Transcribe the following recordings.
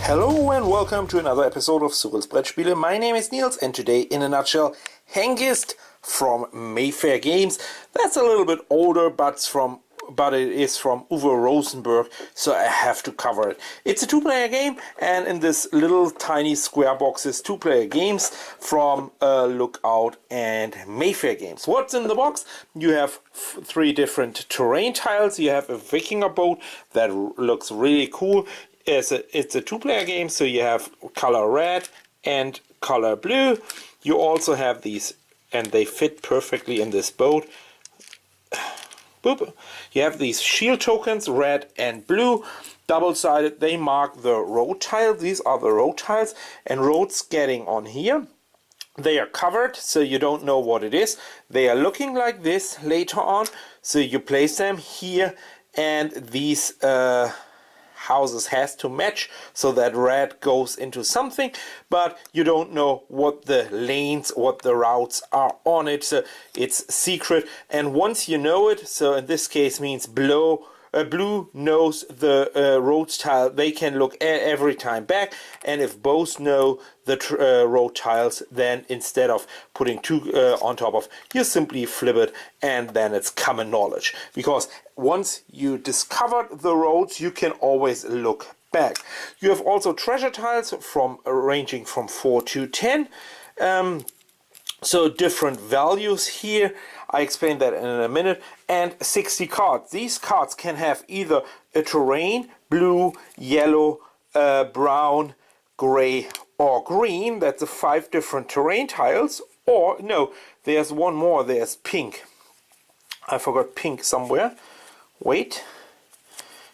Hello and welcome to another episode of Cyrils Brettspiele. My name is Nils and today, in a nutshell, Hengist from Mayfair Games. That's a little bit older, but it is from Uwe Rosenberg, so I have to cover it. It's a two-player game, and in this little tiny square boxes, two-player games from Lookout and Mayfair Games. What's in the box? You have three different terrain tiles. You have a Vikinger boat that looks really cool. It's a two-player game, so you have color red and color blue. You also have these, and they fit perfectly in this boat. Boop. You have these shield tokens, red and blue, double-sided. They mark the road tiles. These are the road tiles, and roads getting on here. They are covered, so you don't know what it is. They are looking like this later on, so you place them here, and these houses has to match so that red goes into something, but you don't know what the lanes, what the routes are on it, so it's secret. And once you know it, so in this case means blue knows the road tile, they can look every time back, and if both know the road tiles, then instead of putting two on top of, you simply flip it, and then it's common knowledge, because once you discovered the roads, you can always look back. You have also treasure tiles from ranging from 4 to 10. So different values here. I explain that in a minute. And 60 cards. These cards can have either a terrain, blue, yellow, brown, gray, or green. That's the 5 different terrain tiles. Or, no, there's one more. There's pink. I forgot pink somewhere. Wait.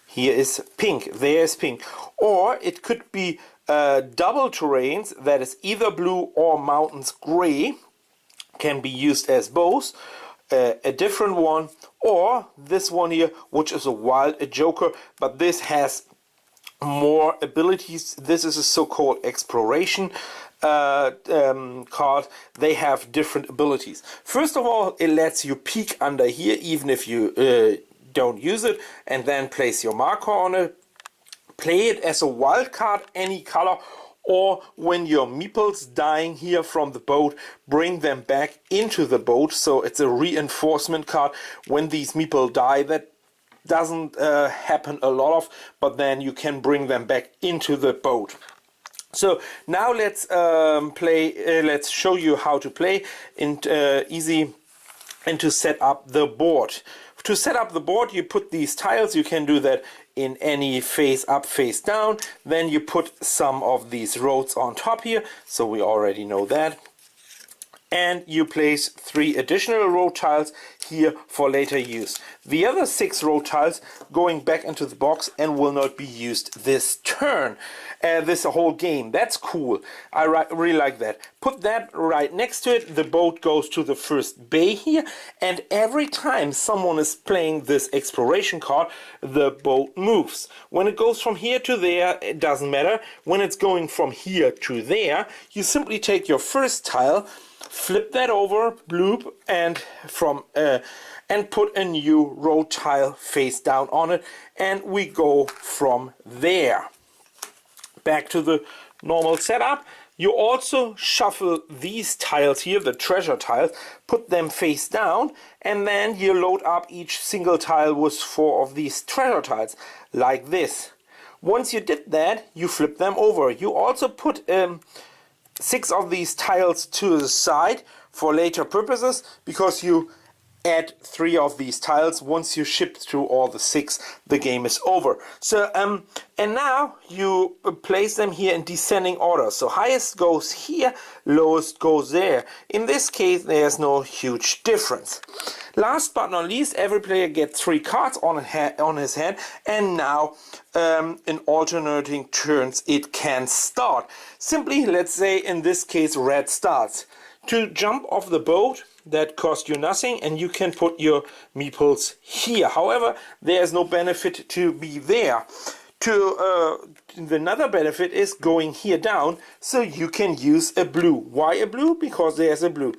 Here is pink. There's pink. Or it could be double terrains. That is either blue or mountains gray. Can be used as both. A different one, or this one here, which is a joker, but this has more abilities. This is a so-called exploration card. They have different abilities. First of all, it lets you peek under here even if you don't use it, and then place your marker on it. Play it as a wild card, any color, or when your meeples dying here from the boat, bring them back into the boat. So it's a reinforcement card. When these meeple die, that doesn't happen a lot of, but then you can bring them back into the boat. So now let's play. Let's show you how to play in easy and to set up the board. To set up the board, you put these tiles. You can do that in any face up, face down. Then you put some of these roads on top here, so we already know that. And you place 3 additional road tiles here for later use. The other 6 road tiles going back into the box and will not be used this turn, this whole game. That's cool. I really like that. Put that right next to it. The boat goes to the first bay here, and every time someone is playing this exploration card, the boat moves. When it goes from here to there, it doesn't matter. When it's going from here to there, you simply take your first tile, flip that over, bloop, and put a new road tile face down on it, and we go from there. Back to the normal setup. You also shuffle these tiles here, the treasure tiles, put them face down, and then you load up each single tile with 4 of these treasure tiles, like this. Once you did that, you flip them over. You also put 6 of these tiles to the side for later purposes, because you add 3 of these tiles. Once you ship through all the 6, the game is over. So and now you place them here in descending order. So highest goes here, lowest goes there. In this case, there's no huge difference. Last but not least, every player gets 3 cards on his hand, and now in alternating turns it can start. Simply, let's say in this case red starts. To jump off the boat, that costs you nothing, and you can put your meeples here. However, there's no benefit to be there. Another benefit is going here down, so you can use a blue. Why a blue? Because there's a blue.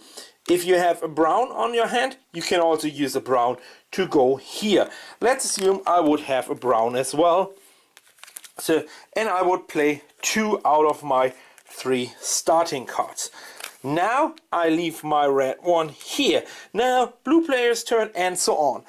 If you have a brown on your hand, you can also use a brown to go here. Let's assume I would have a brown as well. So, and I would play 2 out of my 3 starting cards. Now I leave my red one here. Now blue player's turn and so on.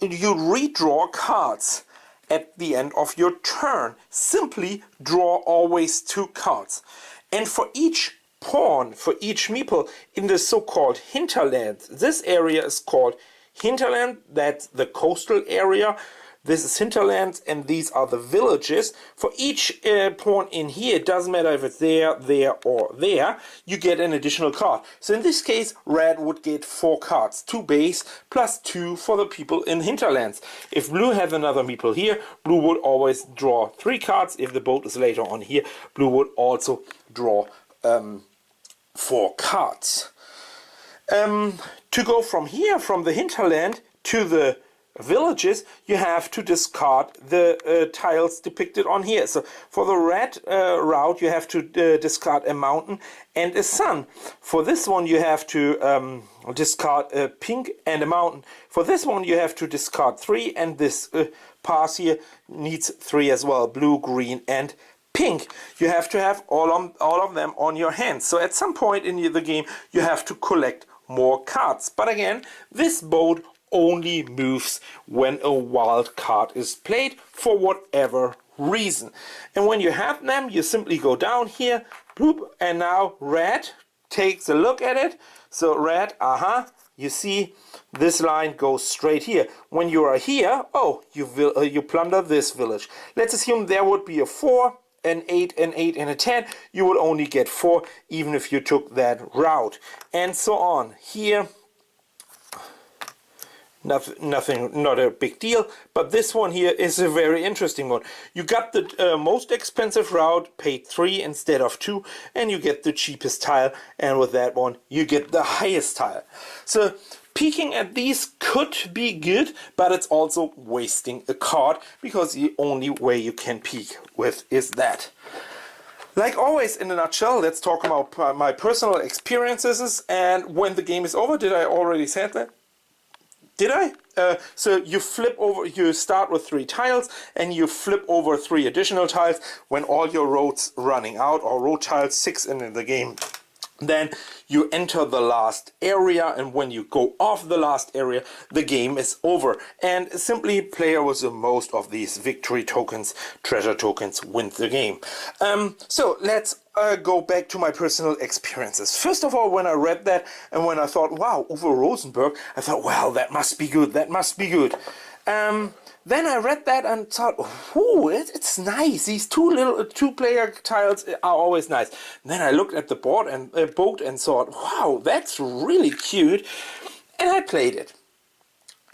You redraw cards at the end of your turn. Simply draw always 2 cards. And for each pawn, for each meeple in the so-called hinterland, this area is called hinterland, that's the coastal area. This is hinterland, and these are the villages. For each pawn in here, it doesn't matter if it's there, or there, you get an additional card. So in this case, red would get 4 cards, 2 base, plus 2 for the people in hinterlands. If blue has another meeple here, blue would always draw 3 cards. If the boat is later on here, blue would also draw 4 cards. To go from here, from the hinterland to the villages, you have to discard the tiles depicted on here. So for the red route, you have to discard a mountain and a sun. For this one, you have to discard a pink and a mountain. For this one, you have to discard 3, and this pass here needs 3 as well: blue, green, and pink. You have to have all of them on your hand. So at some point in the game, you have to collect more cards. But again, this boat only moves when a wild card is played for whatever reason. And when you have them, you simply go down here, bloop, and now red takes a look at it. So red, you see this line goes straight here. When you are here, oh, you plunder this village. Let's assume there would be a 4, an 8, an 8, and a 10. You would only get 4 even if you took that route, and so on. Here, nothing, not a big deal, but this one here is a very interesting one. You got the most expensive route, paid 3 instead of 2, and you get the cheapest tile, and with that one you get the highest tile. So peeking at these could be good, but it's also wasting a card, because the only way you can peek with is that. Like always, in a nutshell, let's talk about my personal experiences. And when the game is over, did I already say that? Did I? So you flip over, you start with 3 tiles, and you flip over 3 additional tiles when all your roads running out, or road tiles, 6 in the game. Then you enter the last area, and when you go off the last area, the game is over. And simply, player with the most of these victory tokens, treasure tokens, wins the game. So let's go back to my personal experiences. First of all, when I read that, and when I thought, wow, Uwe Rosenberg, I thought, wow, that must be good, that must be good. Then I read that and thought, oh, it's nice. These 2 player tiles are always nice. And then I looked at the board and boat and thought, wow, that's really cute. And I played it.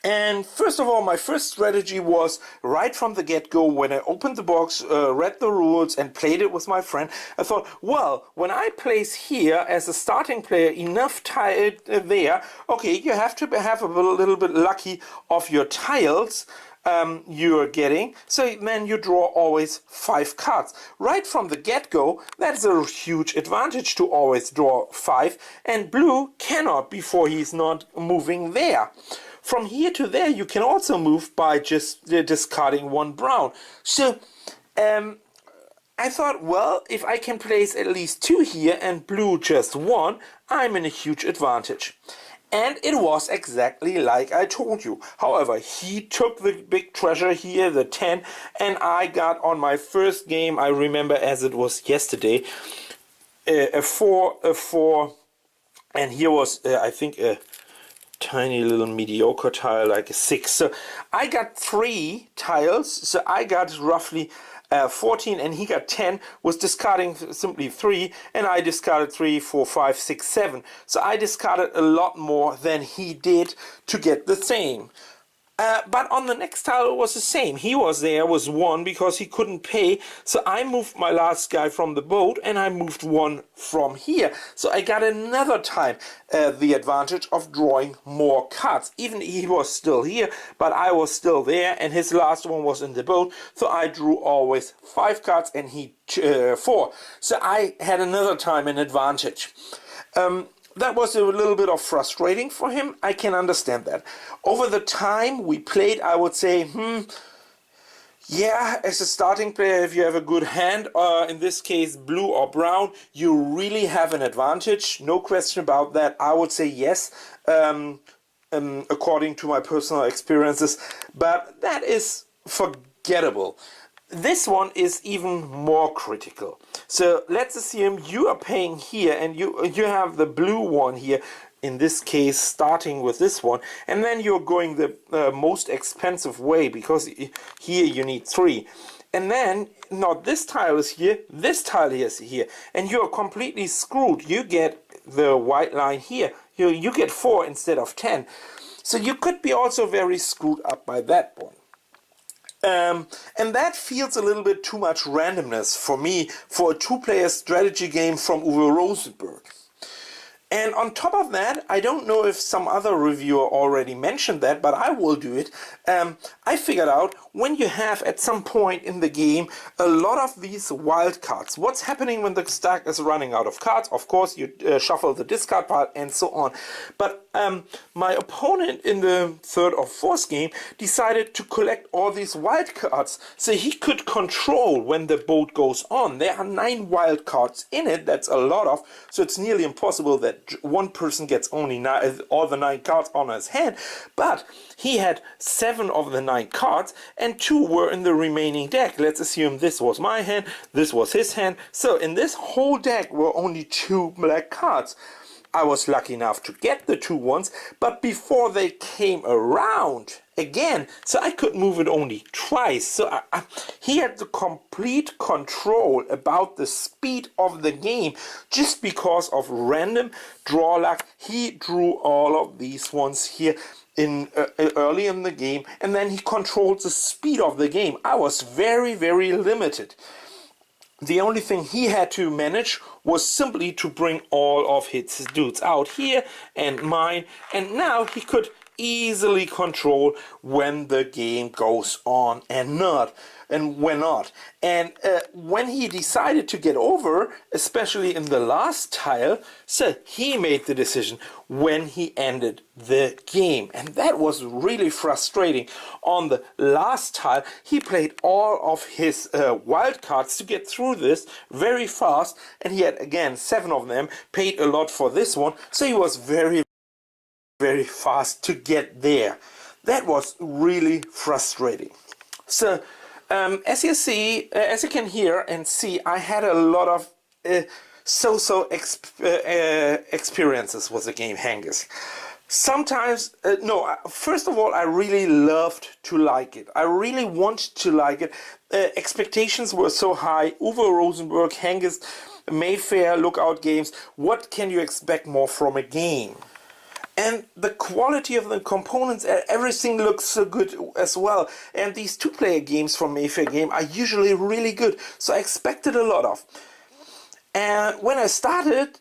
And first of all, my first strategy was right from the get-go. When I opened the box, read the rules, and played it with my friend, I thought, well, when I place here as a starting player enough tile there, okay, you have to have a little bit lucky of your tiles you're getting, so then you draw always 5 cards. Right from the get-go, that's a huge advantage to always draw 5, and blue cannot before he's not moving there. From here to there, you can also move by just discarding 1 brown. So I thought, well, if I can place at least 2 here and blue just 1, I'm in a huge advantage. And it was exactly like I told you. However, he took the big treasure here, the 10, and I got on my first game, I remember as it was yesterday, a 4, and here was, I think, a tiny little mediocre tile, like a 6. So I got 3 tiles, so I got roughly 14, and he got 10, was discarding simply 3, and I discarded 3, 4, 5, 6, 7. So I discarded a lot more than he did to get the same. But on the next tile it was the same. He was there, was 1, because he couldn't pay. So I moved my last guy from the boat, and I moved 1 from here. So I got another time the advantage of drawing more cards. Even he was still here, but I was still there, and his last one was in the boat. So I drew always 5 cards, and he 4. So I had another time an advantage. That was a little bit of frustrating for him. I can understand that. Over the time we played, I would say, Yeah, as a starting player, if you have a good hand, in this case blue or brown, you really have an advantage. No question about that. I would say yes, according to my personal experiences, but that is forgettable. This one is even more critical. So let's assume you are paying here and you have the blue one here, in this case starting with this one, and then you're going the most expensive way because here you need 3. And then not this tile is here, this tile is here, and you're completely screwed. You get the white line here. You get 4 instead of 10. So you could be also very screwed up by that one. And that feels a little bit too much randomness for me for a 2-player strategy game from Uwe Rosenberg. And on top of that, I don't know if some other reviewer already mentioned that, but I will do it. I figured out when you have at some point in the game a lot of these wild cards. What's happening when the stack is running out of cards? Of course, you shuffle the discard pile and so on. But my opponent in the 3rd or 4th game decided to collect all these wild cards so he could control when the boat goes on. There are 9 wild cards in it. That's a lot of, so it's nearly impossible that one person gets only all the 9 cards on his hand, but he had 7 of the 9 cards and 2 were in the remaining deck. Let's assume this was my hand, this was his hand, so in this whole deck were only 2 black cards. I was lucky enough to get the 2 ones, but before they came around again, so I could move it only twice. So he had the complete control about the speed of the game just because of random draw luck. He drew all of these ones here in early in the game, and then he controlled the speed of the game. I was very, very limited. The only thing he had to manage was simply to bring all of his dudes out here and mine, and now he could easily control when the game goes on and when not. And when he decided to get over, especially in the last tile, so he made the decision when he ended the game. And that was really frustrating. On the last tile, he played all of his wild cards to get through this very fast, and he had again 7 of them, paid a lot for this one, so he was very fast to get there. That was really frustrating. So as you can hear and see, I had a lot of experiences with the game Hengist. Sometimes, first of all, I really loved to like it. I really wanted to like it. Expectations were so high. Uwe Rosenberg, Hengist, Mayfair, Lookout Games. What can you expect more from a game? And the quality of the components, everything looks so good as well. And these 2-player games from Mayfair game are usually really good. So I expected a lot of. And when I started,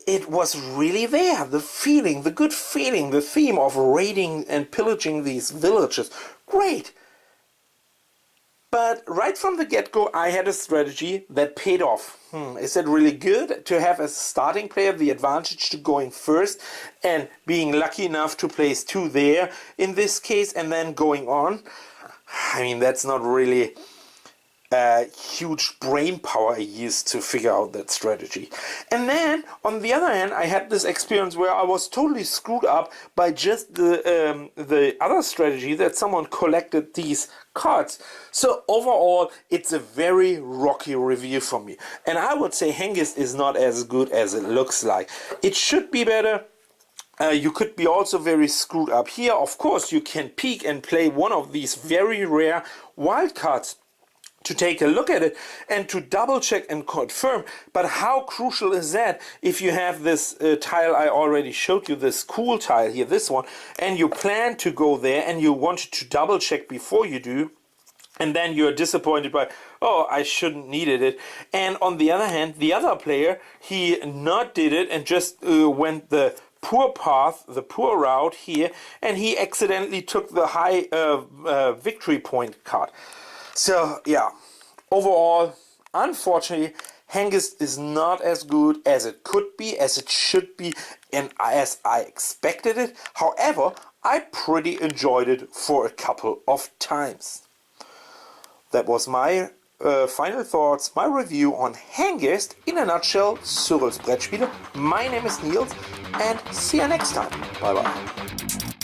it was really there. The feeling, the good feeling, the theme of raiding and pillaging these villages. Great. But right from the get-go, I had a strategy that paid off. Is it really good to have as a starting player the advantage to going first and being lucky enough to place 2 there in this case and then going on? I mean, that's not really huge brain power I used to figure out that strategy. And then on the other hand, I had this experience where I was totally screwed up by just the other strategy that someone collected these cards. So overall, it's a very rocky review for me, and I would say Hengist is not as good as it looks like. It should be better. You could be also very screwed up here. Of course, you can peek and play one of these very rare wild cards to take a look at it and to double check and confirm. But how crucial is that if you have this tile I already showed you, this cool tile here, this one, and you plan to go there and you want to double check before you do, and then you're disappointed by, oh, I shouldn't needed it. And on the other hand, the other player, he not did it and just went the poor path, the poor route here, and he accidentally took the high victory point card. So yeah, overall, unfortunately, Hengist is not as good as it could be, as it should be, and as I expected it. However, I pretty enjoyed it for a couple of times. that was my final thoughts, my review on Hengist, in a nutshell, Cyrils Brettspiele. My name is Nils, and see you next time. Bye bye.